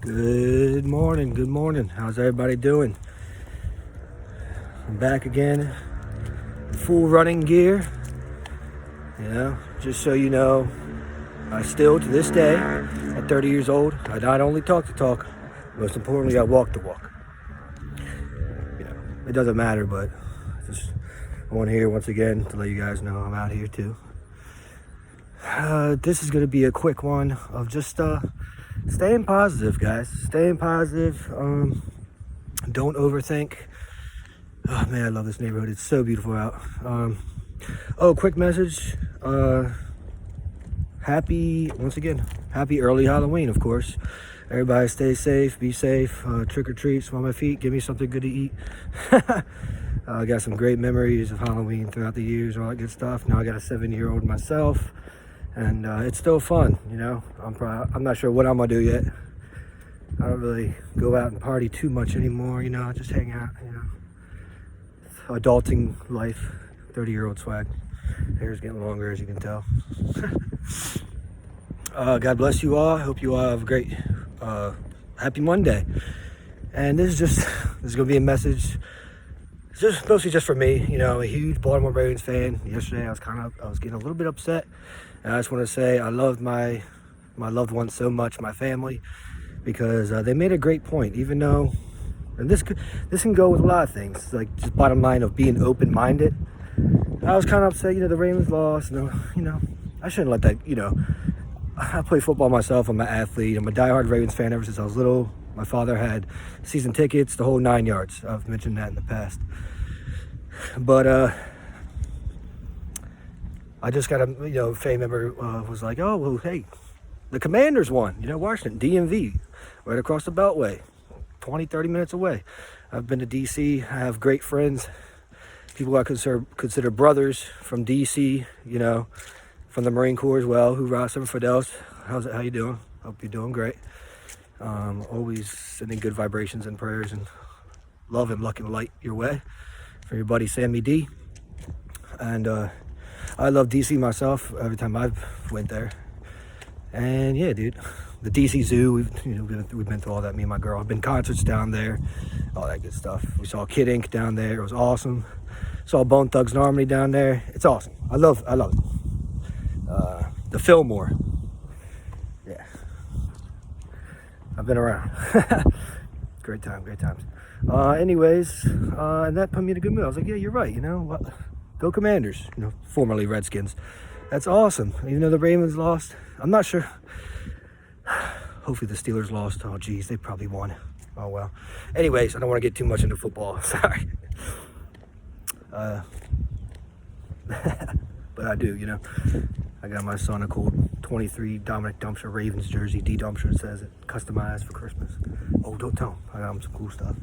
Good morning. How's everybody doing? I'm back again, full running gear. Just so you know, I still, to this day, at 30 years old, I not only talk the talk, most importantly, I walk the walk. It doesn't matter, but I want here once again to let you guys know I'm out here too. This is going to be a quick one of just staying positive, guys. Staying positive. Don't overthink. Oh man, I love this neighborhood. It's so beautiful out. Quick message. Happy early Halloween, of course. Everybody stay safe, be safe. Trick or treat, smell my feet, give me something good to eat. I got some great memories of Halloween throughout the years, all that good stuff. Now I got a 7-year-old myself, and it's still fun. I'm not sure what I'm gonna do yet. I don't really go out and party too much anymore. I just hang out. Adulting life, 30-year-old swag. Hair's getting longer, as you can tell. God bless you all. I hope you all have a great, happy Monday. And this is gonna be a message. It's just mostly just for me. I'm a huge Baltimore Ravens fan. Yesterday, I was getting a little bit upset. And I just want to say I love my loved ones so much, my family, because they made a great point. Even though, and this can go with a lot of things, like just bottom line of being open-minded. I was kind of upset, the Ravens lost. I shouldn't let that. I play football myself. I'm an athlete. I'm a diehard Ravens fan ever since I was little. My father had season tickets, the whole 9 yards. I've mentioned that in the past. But I just got a family member was like, oh, well, hey, the Commanders won. Washington, DMV, right across the Beltway, 20, 30 minutes away. I've been to D.C. I have great friends, people I consider brothers from D.C., from the Marine Corps as well. Hoorah, Semper Fidelis. How you doing? Hope you're doing great. Always sending good vibrations and prayers and love and luck and light your way from your buddy Sammy D. And I love DC myself every time I've went there. And yeah, dude, the DC Zoo, we've been through all that, me and my girl. I've been concerts down there, all that good stuff. We saw Kid Ink down there. It was awesome. Saw Bone Thugs and Harmony down there. It's awesome. I love it. The Fillmore. Yeah. I've been around. Great times. Anyways, and that put me in a good mood. I was like, yeah, you're right. What? Go Commanders. Formerly Redskins. That's awesome. Even though the Ravens lost, I'm not sure. Hopefully the Steelers lost. Oh, geez, they probably won. Oh, well. Anyways, I don't want to get too much into football. Sorry. But I do, I got my son a cool 23 Dominic Dumpster Ravens jersey. D Dumpster says it, customized for Christmas. Oh, don't tell him. I got him some cool stuff.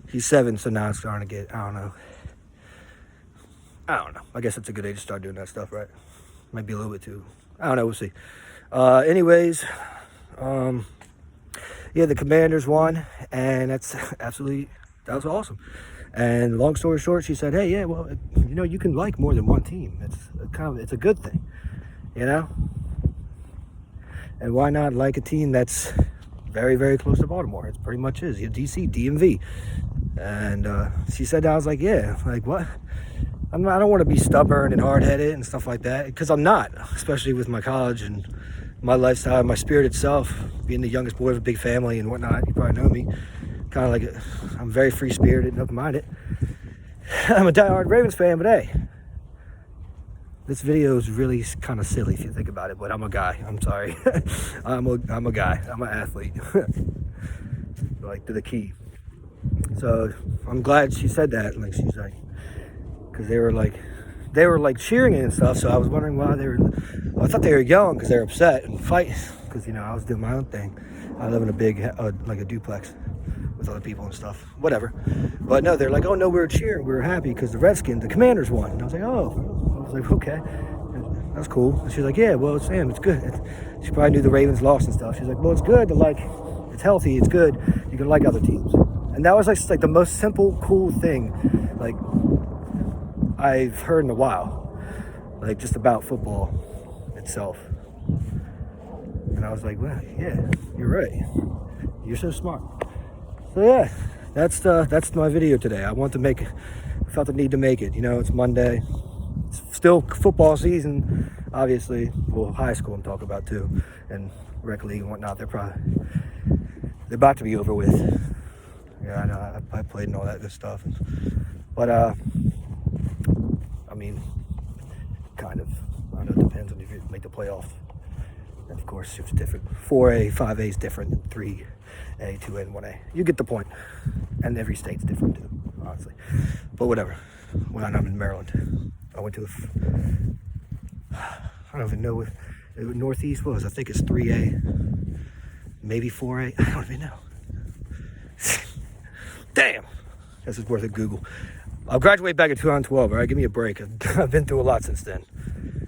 He's 7, so now it's starting to get, I don't know. I guess it's a good age to start doing that stuff, right? Might be a little bit too. I don't know. We'll see. Anyways, yeah, the Commanders won, and that was awesome. And long story short, she said, hey, yeah, well, you can like more than one team. It's a good thing, And why not like a team that's very, very close to Baltimore? It pretty much is. DC, DMV. And she said that. I was like, yeah, like what? I don't want to be stubborn and hard-headed and stuff like that, because I'm not, especially with my college and my lifestyle, my spirit itself, being the youngest boy of a big family and whatnot. You probably know me. Kind of like I'm very free-spirited and open-minded. I'm a diehard Ravens fan, but hey, this video is really kind of silly if you think about it, but I'm a guy. I'm sorry. I'm a guy. I'm an athlete. Like, to the key. So I'm glad she said that. Like, she's like, because they were like cheering and stuff. So I was wondering why I thought they were yelling because they were upset and fighting. Because I was doing my own thing. I live in a big like a duplex with other people and stuff. Whatever. But no, they're like, oh no, we were cheering. We were happy because the Commanders won. And I was like, oh. I was like, okay, that's cool. And she's like, yeah, well, Sam, it's good. She probably knew the Ravens lost and stuff. She's like, well, it's good to like. It's healthy. It's good. You can like other teams. And that was like the most simple, cool thing. Like, I've heard in a while, like just about football itself. And I was like, well, yeah, you're right. You're so smart. So yeah, that's my video today. I felt the need to make it. You know, it's Monday. It's still football season, obviously. Well, high school I'm talking about too, and rec league and whatnot. They're about to be over with. Yeah, I know. I played and all that good stuff, but I mean, kind of. I know it depends on if you make the playoffs. And of course, it's different. 4A, 5A is different than 3A, 2A, and 1A. You get the point. And every state's different too, honestly. But whatever. When I'm in Maryland, I went to I don't even know what Northeast was. I think it's 3A, maybe 4A. I don't even know. Damn. This is worth a Google. I'll graduate back in 2012, all right? Give me a break. I've been through a lot since then,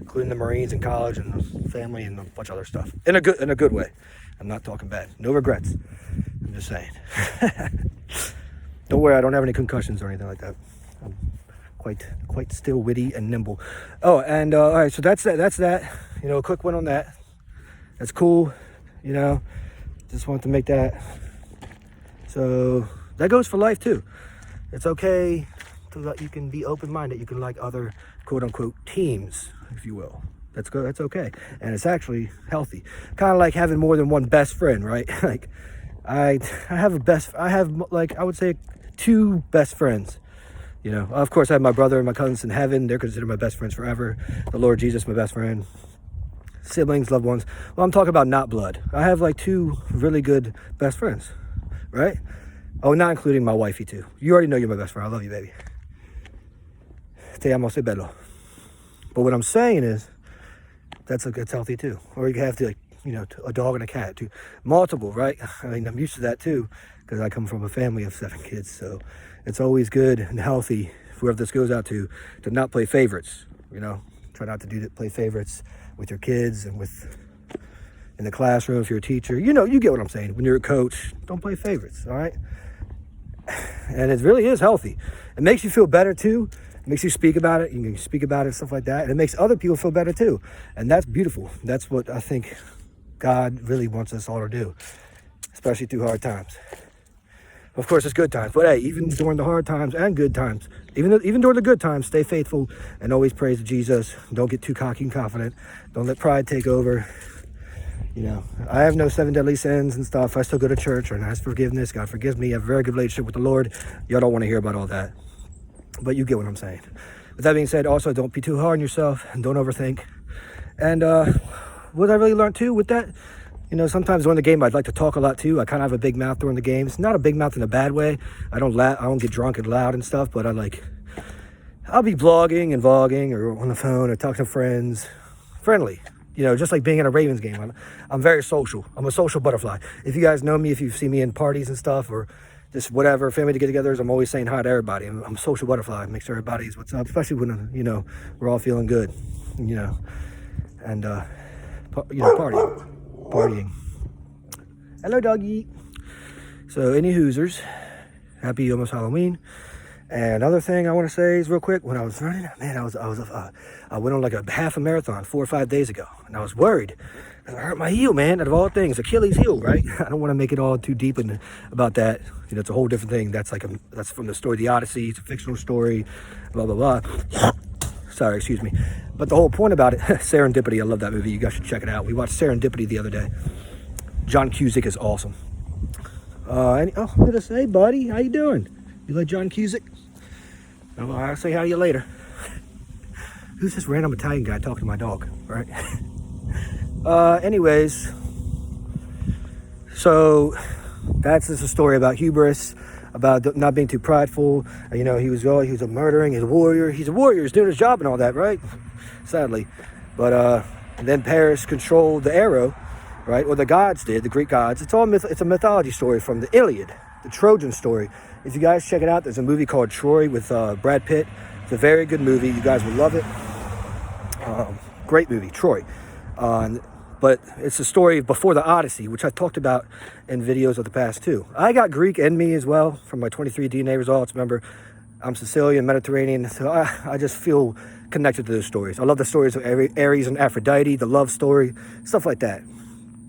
including the Marines and college and the family and a bunch of other stuff. In a good way. I'm not talking bad. No regrets. I'm just saying. Don't worry, I don't have any concussions or anything like that. I'm quite still witty and nimble. Oh, and all right, so that's that. You know, a quick one on that. That's cool. You know, just wanted to make that. So that goes for life too. It's okay to you can be open-minded. You can like other quote-unquote teams, if you will. That's good. That's okay, and it's actually healthy. Kind of like having more than one best friend, right? Like I have like I would say 2 best friends. You know, of course I have my brother and my cousins in heaven. They're considered my best friends forever. The Lord Jesus, my best friend. Siblings, loved ones. Well, I'm talking about not blood. I have like 2 really good best friends, right? Oh, not including my wifey too. You already know you're my best friend. I love you, baby. Te amo, se bello. But what I'm saying is, that's healthy too. Or you have to, like, you know, a dog and a cat too. Multiple, right? I mean, I'm used to that too, because I come from a family of 7 kids. So it's always good and healthy, whoever this goes out to not play favorites. You know, try not to play favorites with your kids and in the classroom if you're a teacher. You know, you get what I'm saying. When you're a coach, don't play favorites, all right? And it really is healthy. It makes you feel better too. It makes you speak about it. You can speak about it, stuff like that. And it makes other people feel better too. And that's beautiful. That's what I think God really wants us all to do, especially through hard times. Of course, it's good times. But hey, even during the hard times and good times, even during the good times, stay faithful and always praise Jesus. Don't get too cocky and confident. Don't let pride take over. You know, I have no 7 deadly sins and stuff. I still go to church and ask forgiveness. God forgives me. I have a very good relationship with the Lord. Y'all don't want to hear about all that. But you get what I'm saying. With that being said, also don't be too hard on yourself and don't overthink. And what I really learned too with that, you know, sometimes during the game I'd like to talk a lot too. I kind of have a big mouth during the games. Not a big mouth in a bad way. I don't get drunk and loud and stuff, but I'll be blogging and vlogging or on the phone or talking to friends. Friendly. You know, just like being in a Ravens game. I'm very social. I'm a social butterfly. If you guys know me, if you've seen me in parties and stuff or just whatever, family get-togethers, I'm always saying hi to everybody. I'm a social butterfly. Make sure everybody's what's up, especially when, you know, we're all feeling good, you know, and, you know, partying. Hello, doggy. So, any Hoosers, happy almost Halloween. And another thing I want to say is real quick, when I was running, man, I went on like a half a marathon 4 or 5 days ago, and I was worried. I hurt my heel, man, out of all things, Achilles heel, right? I don't want to make it all too deep about that. You know, it's a whole different thing. That's from the story, The Odyssey. It's a fictional story, blah, blah, blah. Sorry, excuse me. But the whole point about it, Serendipity, I love that movie. You guys should check it out. We watched Serendipity the other day. John Cusack is awesome. What did I say, buddy? How you doing? You like John Cusack? I'll say hi to you later. Who's this random Italian guy talking to my dog, right? Anyways, so that's just a story about hubris, about not being too prideful. You know, he was a murdering, he's a warrior. He's doing his job and all that, right? Sadly. But and then Paris controlled the arrow, right? Or the gods did, the Greek gods. It's a mythology story from the Iliad, the Trojan story. If you guys check it out, there's a movie called Troy with Brad Pitt. It's a very good movie. You guys will love it. Great movie, Troy. But it's a story before the Odyssey, which I've talked about in videos of the past too. I got Greek in me as well from my 23 DNA results. Remember, I'm Sicilian, Mediterranean, so I just feel connected to those stories. I love the stories of Ares and Aphrodite, the love story, stuff like that.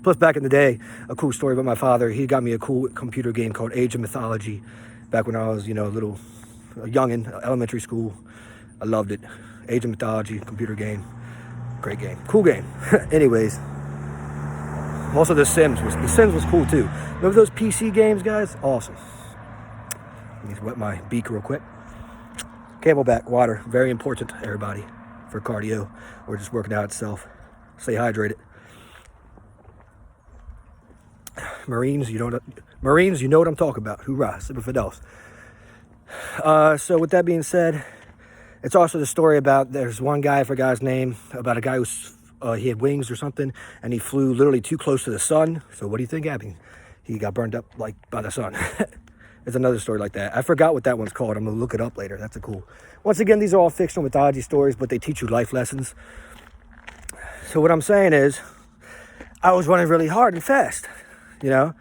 Plus, back in the day, a cool story about my father. He got me a cool computer game called Age of Mythology back when I was, you know, a youngin', elementary school. I loved it. Age of Mythology, computer game. Great game. Cool game. Anyways. Also, The Sims was cool, too. Remember those PC games, guys? Awesome. Let me wet my beak real quick. Camelback water. Very important, everybody, for cardio or just working out itself. Stay hydrated. Marines, you know what I'm talking about. Hoorah, Semper Fidelis. So with that being said, it's also the story about, there's one guy, I forgot his name, about a guy who's, he had wings or something, and he flew literally too close to the sun. So what do you think happened? He got burned up like by the sun. There's another story like that. I forgot what that one's called. I'm gonna look it up later. That's a cool. Once again, these are all fictional mythology stories, but they teach you life lessons. So what I'm saying is, I was running really hard and fast, you know?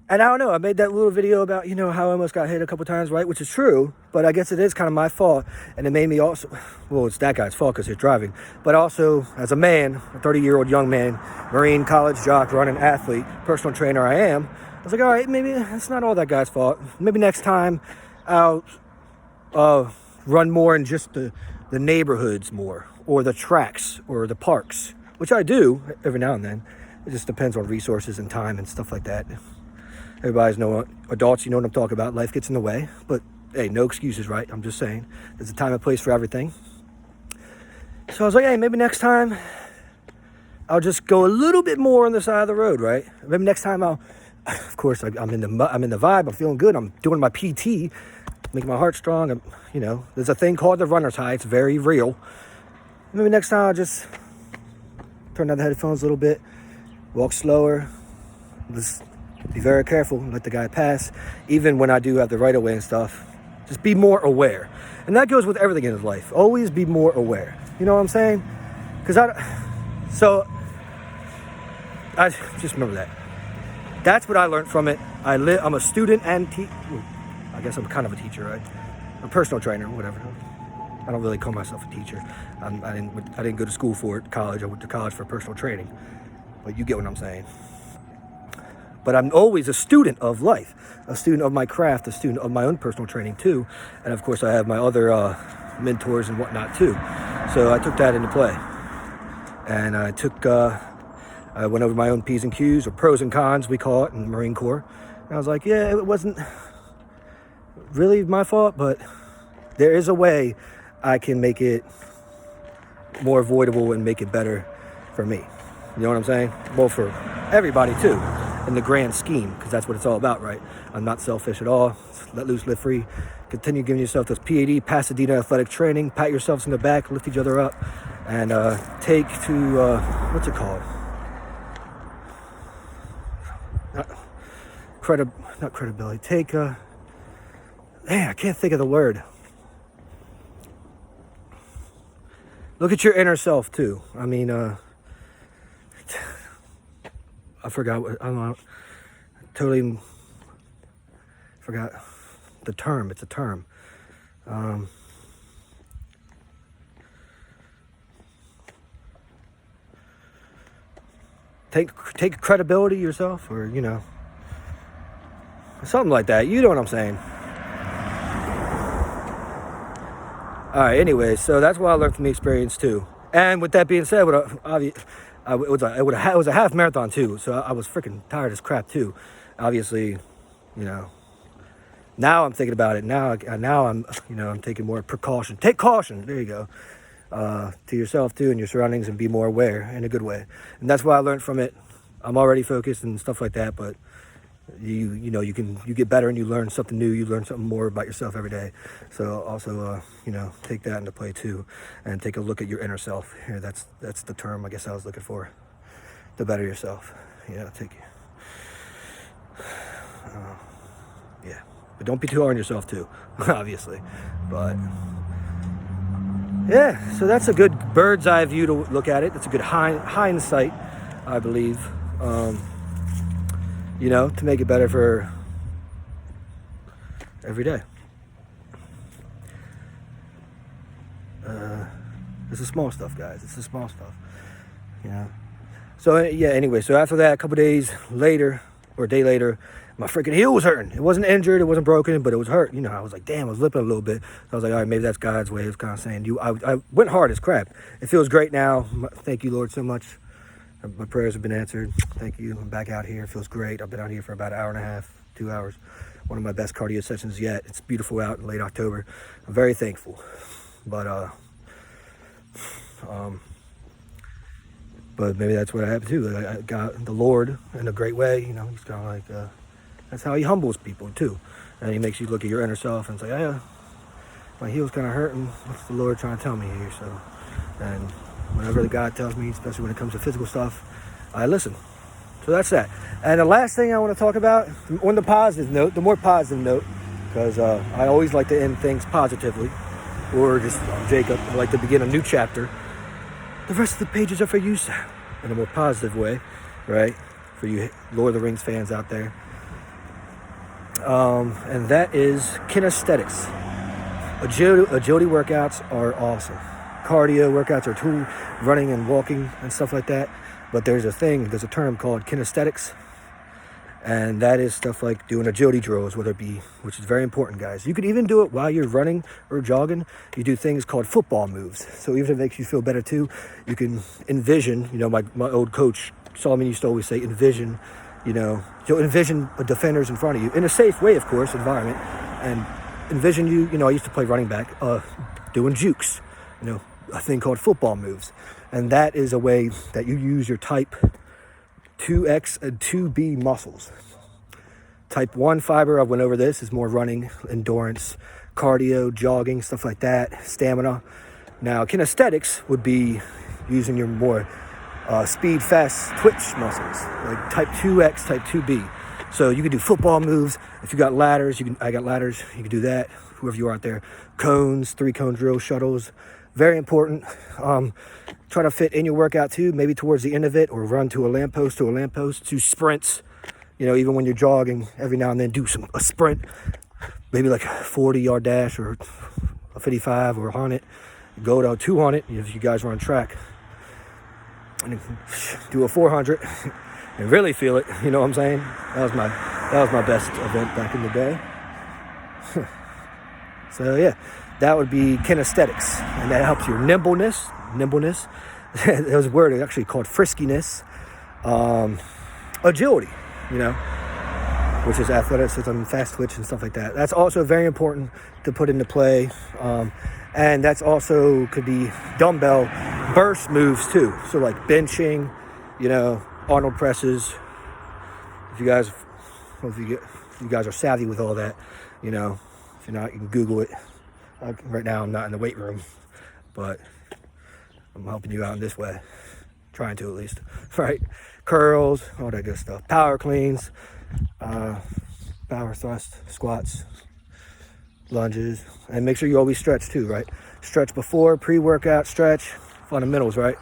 And I don't know, I made that little video about, you know, how I almost got hit a couple times, right? Which is true, but I guess it is kind of my fault. And it made me also, well, it's that guy's fault because he's driving. But also, as a man, a 30-year-old young man, Marine, college jock, running athlete, personal trainer I am, I was like, all right, maybe it's not all that guy's fault. Maybe next time I'll run more in just the neighborhoods more, or the tracks, or the parks, which I do every now and then. It just depends on resources and time and stuff like that. Everybody's adults, you know what I'm talking about. Life gets in the way, but hey, no excuses, right? I'm just saying, there's a time and place for everything. So I was like, hey, maybe next time I'll just go a little bit more on the side of the road, right? Maybe next time of course, I'm in the vibe. I'm feeling good. I'm doing my PT, making my heart strong. You know, there's a thing called the runner's high. It's very real. Maybe next time I'll just turn down the headphones a little bit, walk slower, just be very careful, let the guy pass. Even when I do have the right of way and stuff, just be more aware. And that goes with everything in his life. Always be more aware. You know what I'm saying? Because I just remember that. That's what I learned from it. I'm a student and I guess I'm kind of a teacher, right? I'm a personal trainer, whatever. I don't really call myself a teacher. I didn't go to school for it, college. I went to college for personal training. But you get what I'm saying. But I'm always a student of life, a student of my craft, a student of my own personal training too. And of course I have my other mentors and whatnot too. So I took that into play. And I went over my own P's and Q's, or pros and cons, we call it in the Marine Corps. And I was like, yeah, it wasn't really my fault, but there is a way I can make it more avoidable and make it better for me. You know what I'm saying? Well, for everybody too, in the grand scheme, because that's what it's all about, right? I'm not selfish at all. Let loose, live free. Continue giving yourself those PAD, Pasadena athletic training. Pat yourselves in the back, lift each other up, and take to, what's it called? Not credibility. Take, man, I can't think of the word. Look at your inner self too. I mean, I forgot what, I don't know, totally forgot the term. It's a term. Take credibility yourself, or, you know, something like that. You know what I'm saying. All right, anyway, so that's what I learned from the experience too. And with that being said, it was a half marathon too, so I was freaking tired as crap too. Obviously, you know, now I'm thinking about it. Now I'm, you know, I'm taking more precaution. Take caution. There you go. To yourself too, and your surroundings, and be more aware in a good way. And that's what I learned from it. I'm already focused and stuff like that, but you know, you get better and you learn something new. You learn something more about yourself every day. So also, you know, take that into play too, and take a look at your inner self. Here, that's the term I guess I was looking for. To better yourself. You know, yeah. But don't be too hard on yourself too, obviously. But yeah, so that's a good bird's eye view to look at it. It's a good hindsight, I believe. You know, to make it better for every day. It's the small stuff, guys. It's the small stuff. You know, So yeah, anyway, so after that, a couple days later, or a day later, my freaking heel was hurting. It wasn't injured, it wasn't broken, but it was hurt. You know, I was like, damn, I was limping a little bit. So I was like, all right, maybe that's God's way of kind of saying, I went hard as crap. It feels great now. Thank you, Lord, so much. My prayers have been answered. Thank you. I'm back out here. It feels great. I've been out here for about an hour and a half, 2 hours. One of my best cardio sessions yet. It's beautiful out in late October. I'm very thankful. But maybe that's what I have to do. I got the Lord in a great way. You know, he's kind of like, that's how he humbles people too. And he makes you look at your inner self and say, yeah, my heel's kind of hurting. What's the Lord trying to tell me here? So, and whenever the God tells me, especially when it comes to physical stuff, I listen. So that's that. And the last thing I want to talk about, on the positive note, the more positive note, because I always like to end things positively, or just, Jacob, I like to begin a new chapter. The rest of the pages are for you, Sam, in a more positive way, right? For you Lord of the Rings fans out there. And that is kinesthetics. Agility workouts are awesome. Cardio workouts are too, running and walking and stuff like that. But there's a term called kinesthetics. And that is stuff like doing agility drills, which is very important, guys. You could even do it while you're running or jogging. You do things called football moves. So even if it makes you feel better too, you can envision, you know, my old coach, Solomon, used to always say, envision, you know, you'll envision defenders in front of you in a safe way, of course, environment. And envision you know, I used to play running back, doing jukes, you know, a thing called football moves. And that is a way that you use your type 2X and 2B muscles. Type 1 fiber, I went over this, is more running, endurance, cardio, jogging, stuff like that, stamina. Now, kinesthetics would be using your more speed, fast twitch muscles, like type 2X, type 2B. So you can do football moves. If you got ladders, I got ladders, you can do that, whoever you are out there. Cones, 3-cone drill, shuttles, very important. Try to fit in your workout too, maybe towards the end of it, or run to a lamppost, to sprints. You know, even when you're jogging, every now and then do a sprint, maybe like a 40-yard dash or a 55 or a 100. Go to 200 if you guys are on track. And do a 400 and really feel it. You know what I'm saying? That was my best event back in the day. So yeah, that would be kinesthetics, and that helps your nimbleness. There's a word actually called friskiness, agility, you know, which is athleticism, fast twitch, and stuff like that. That's also very important to put into play, and that's also could be dumbbell burst moves too. So like benching, you know, Arnold presses. If you guys are savvy with all that, you know. If you're not, you can Google it. Right now, I'm not in the weight room, but I'm helping you out in this way. Trying to, at least. Right? Curls, all that good stuff. Power cleans, power thrust, squats, lunges. And make sure you always stretch too, right? Stretch before, pre-workout, stretch. Fundamentals, right?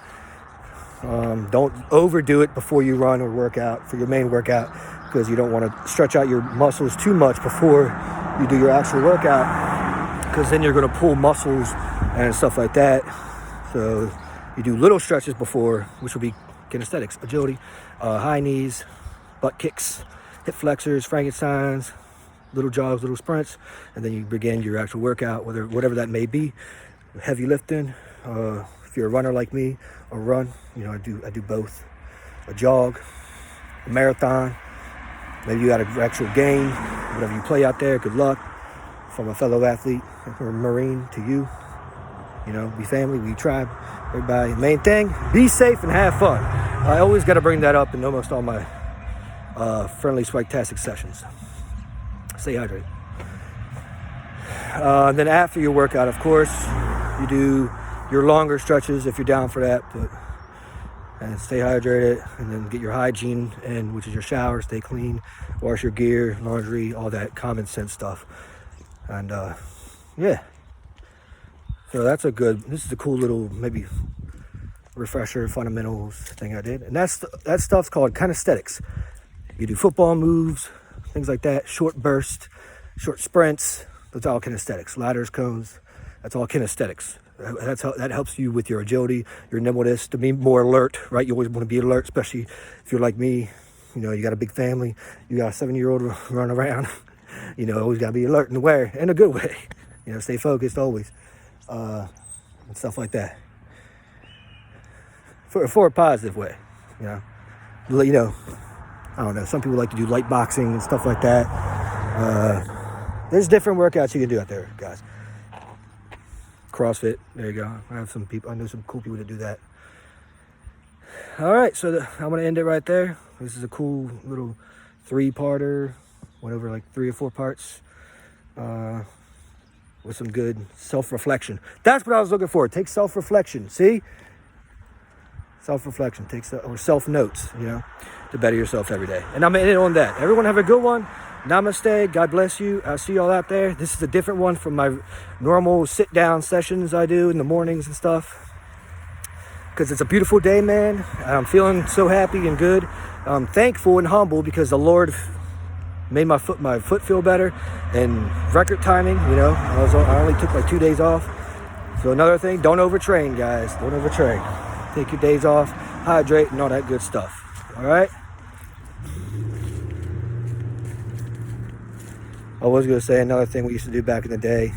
Don't overdo it before you run or work out for your main workout, because you don't want to stretch out your muscles too much before you do your actual workout, because then you're going to pull muscles and stuff like that. So you do little stretches before, which will be kinesthetics, agility, high knees, butt kicks, hip flexors, Frankensteins, little jogs, little sprints, and then you begin your actual workout, whatever that may be. Heavy lifting, if you're a runner like me, or run, you know, I do both. A jog, a marathon, maybe you got an actual game, whatever you play out there, good luck. From a fellow athlete or Marine to you, you know, we family, we tribe, everybody. Main thing, be safe and have fun. I always got to bring that up in almost all my friendly Swagtastic sessions. Stay hydrated. Then after your workout, of course, you do your longer stretches if you're down for that, and stay hydrated, and then get your hygiene in, which is your shower, stay clean, wash your gear, laundry, all that common sense stuff. And yeah, so this is a cool little maybe refresher fundamentals thing I did. And that stuff's called kinesthetics. You do football moves, things like that, short bursts, short sprints. That's all kinesthetics. Ladders, cones, that's all kinesthetics. That helps you with your agility, your nimbleness, to be more alert, right? You always want to be alert, especially if you're like me. You know, you got a big family, you got a 7-year-old running around. You know, always got to be alert in a good way. You know, stay focused always, and stuff like that. For a positive way, you know. I don't know. Some people like to do light boxing and stuff like that. There's different workouts you can do out there, guys. CrossFit, there you go. I know some cool people that do that. All right, so I'm gonna end it right there. This is a cool little 3-parter. Went over like 3 or 4 parts with some good self-reflection. That's what I was looking for. Take self-reflection. See, self-reflection. Or self-notes. You know, to better yourself every day. And I'm gonna end it on that. Everyone have a good one. Namaste. God bless you. I'll see you all out there. This is a different one from my normal sit-down sessions I do in the mornings and stuff. Because it's a beautiful day, man. I'm feeling so happy and good. I'm thankful and humble because the Lord made my foot feel better, and record timing. You know, I only took like 2 days off. So another thing, don't overtrain, guys. Don't overtrain. Take your days off, hydrate, and all that good stuff. All right. I was gonna say another thing we used to do back in the day.